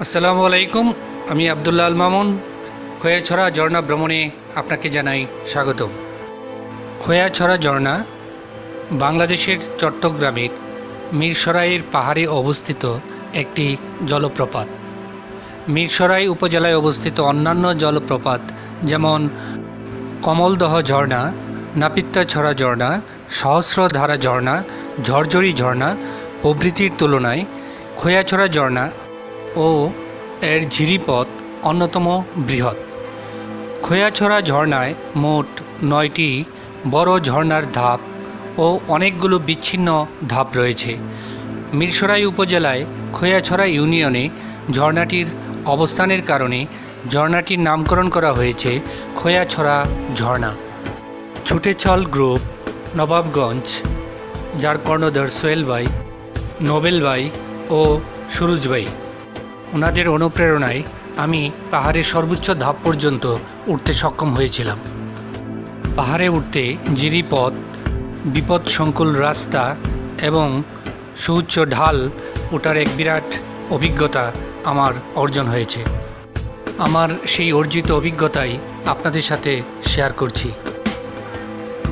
আসসালামু আলাইকুম। আমি আব্দুল্লাহ আল মামুন। খয়াছড়া ঝর্ণা ভ্রমণে আপনাকে জানাই স্বাগত। খয়াছড়া ঝর্ণা বাংলাদেশের চট্টগ্রামের মিরসরাইয়ের পাহাড়ে অবস্থিত একটি জলপ্রপাত। মিরসরাই উপজেলায় অবস্থিত অন্যান্য জলপ্রপাত যেমন কমলদহ ঝর্ণা, নাপিত্তাছড়া ঝর্ণা, সহস্রধারা ঝর্ণা, ঝরঝরি ঝর্ণা প্রভৃতির তুলনায় খয়াছড়া ঝর্ণা ও এর ঝিরিপথ অন্যতম বৃহৎ। খয়াছড়া ঝর্ণায় মোট 9টি বড় ঝর্ণার ধাপ ও অনেকগুলো বিচ্ছিন্ন ধাপ রয়েছে। মিরসরাই উপজেলায় খয়াছড়া ইউনিয়নে ঝর্ণাটির অবস্থানের কারণে ঝর্ণাটির নামকরণ করা হয়েছে খয়াছড়া ঝর্ণা। ছুটেছল গ্রুপ, নবাবগঞ্জ, যার কর্ণধার সোহেল ভাই, নোবেল ভাই ও সুরুজ ভাই, ওনাদের অনুপ্রেরণায় আমি পাহাড়ের সর্বোচ্চ ধাপ পর্যন্ত উঠতে সক্ষম হয়েছিলাম। পাহাড়ে উঠতে জিরিপথ, বিপদসংকুল রাস্তা এবং সুউচ্চ ঢাল ওঠার এক বিরাট অভিজ্ঞতা আমার অর্জন হয়েছে। আমার সেই অর্জিত অভিজ্ঞতাই আপনাদের সাথে শেয়ার করছি।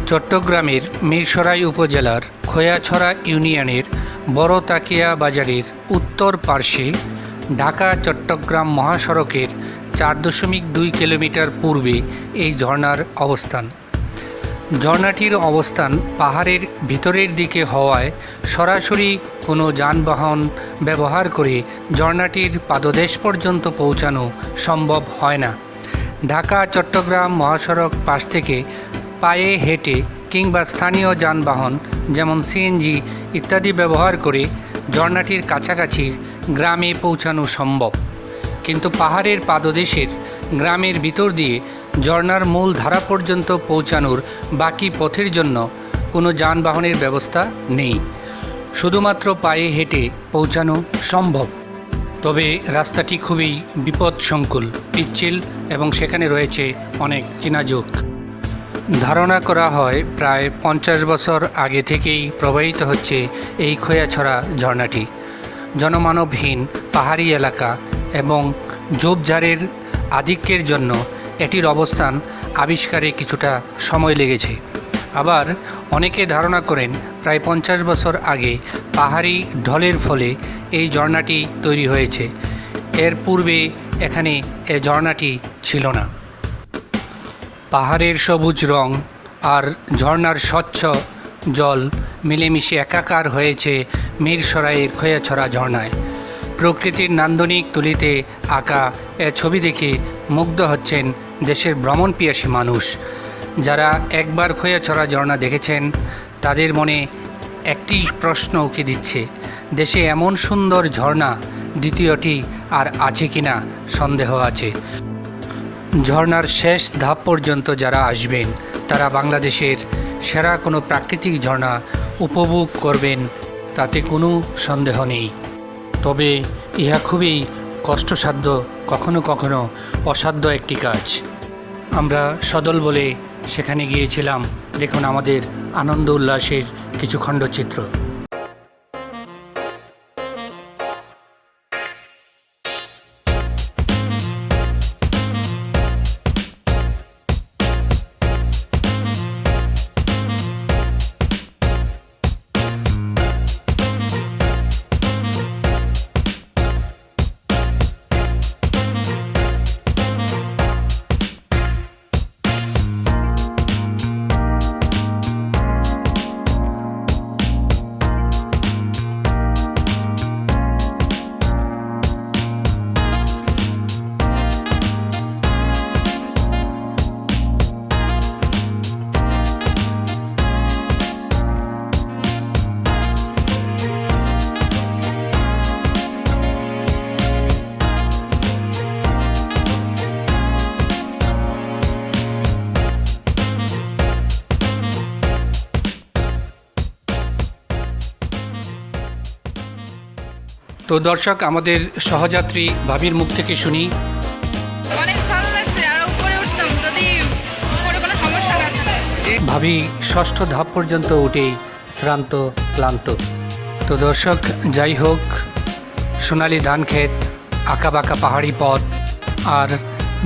চট্টগ্রামের মিরসরাই উপজেলার খয়াছড়া ইউনিয়নের বারতাকিয়া বাজারের উত্তর পার্শ্বে ঢাকা-চট্টগ্রাম মহাসড়কের 4.2 কিলোমিটার পূর্বে এই ঝর্ণার অবস্থান। ঝর্ণাটির অবস্থান পাহাড়ের ভিতরের দিকে হওয়ায় সরাসরি কোনো যানবাহন ব্যবহার করে ঝর্ণাটির পাদদেশ পর্যন্ত পৌঁছানো সম্ভব হয় না। ঢাকা-চট্টগ্রাম মহাসড়ক পাশ থেকে পায়ে হেঁটে কিংবা স্থানীয় যানবাহন যেমন সিএনজি ইত্যাদি ব্যবহার করে ঝর্ণাটির কাছাকাছি গ্রামে পৌঁছানো সম্ভব, কিন্তু পাহাড়ের পাদদেশের গ্রামের ভিতর দিয়ে ঝর্ণার মূল ধারা পর্যন্ত পৌঁছানোর বাকি পথের জন্য কোনো যানবাহনের ব্যবস্থা নেই। শুধুমাত্র পায়ে হেঁটে পৌঁছানো সম্ভব, তবে রাস্তাটি খুবই বিপদসংকুল, পিচ্ছিল এবং সেখানে রয়েছে অনেক চিনাজোক। ধারণা করা হয় প্রায় 50 বছর আগে থেকেই প্রবাহিত হচ্ছে এই খয়াছড়া ঝর্ণাটি। জনমানবহীন পাহাড়ি এলাকা এবং ঝোপঝাড়ের আধিক্যের জন্য এটির অবস্থান আবিষ্কারে কিছুটা সময় লেগেছে। আবার অনেকে ধারণা করেন প্রায় 50 বছর আগে পাহাড়ি ঢলের ফলে এই ঝর্ণাটি তৈরি হয়েছে। এর পূর্বে এখানে এই ঝর্ণাটি ছিল না। পাহাড়ের সবুজ রং আর ঝর্ণার স্বচ্ছ জল মিলেমিশে একাকার হয়েছে মিরসরাইয়ের খয়াছড়া ঝর্ণায়। প্রকৃতির নান্দনিক তুলিতে আঁকা এ ছবি দেখে মুগ্ধ হচ্ছেন দেশের ভ্রমণপিয়াসী মানুষ। যারা একবার খয়াছড়া ঝর্ণা দেখেছেন তাদের মনে একটি প্রশ্ন উকি দিচ্ছে, দেশে এমন সুন্দর ঝর্ণা দ্বিতীয়টি আর আছে কিনা সন্দেহ আছে। ঝর্ণার শেষ ধাপ পর্যন্ত যারা আসবেন তারা বাংলাদেশের সেরা কোনো প্রাকৃতিক ঝর্ণা উপভোগ করবেন, তাতে কোনো সন্দেহ নেই। তবে ইহা খুবই কষ্টসাধ্য, কখনো কখনো অসাধ্য একটি কাজ। আমরা সদল বলে সেখানে গিয়েছিলাম। দেখুন আমাদের আনন্দ উল্লাসের কিছু খণ্ডচিত্র। তো দর্শক, আমাদের সহযাত্রী ভাবির মুখ থেকে শুনি। অনেক ভালো লাগছে, আর উপরে উঠতাম যদি উপরে কোনো সমস্যা না থাকে। ভাবি ষষ্ঠ ধাপ পর্যন্ত উঠেই শ্রান্ত ক্লান্ত। তো দর্শক, যাই হোক, সোনালি ধান ক্ষেত আঁকাবাঁকা পাহাড়ি পথ আর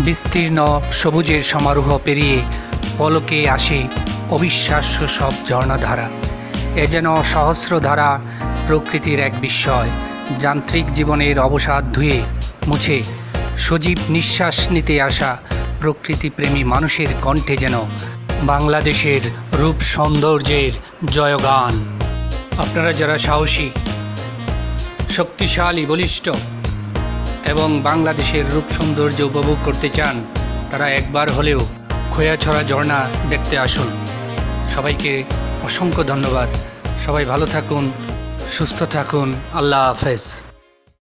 বিস্তীর্ণ সবুজের সমারোহ পেরিয়ে পলকে আসে অবিশ্বাস্য সব ঝর্ণাধারা। এ যেন সহস্রধারা, প্রকৃতির এক বিস্ময়। যান্ত্রিক জীবনের অবসাদ ধুয়ে মুছে সজীব নিঃশ্বাস নিতে আসা প্রকৃতিপ্রেমী মানুষের কণ্ঠে যেন বাংলাদেশের রূপ সৌন্দর্যের জয়গান। আপনারা যারা সাহসী, শক্তিশালী, বলিষ্ঠ এবং বাংলাদেশের রূপ সৌন্দর্য উপভোগ করতে চান, তারা একবার হলেও খৈয়াছড়া ঝর্ণা দেখতে আসুন। সবাইকে অসংখ্য ধন্যবাদ। সবাই ভালো থাকুন, সুস্থ থাকুন। আল্লাহ হাফেজ।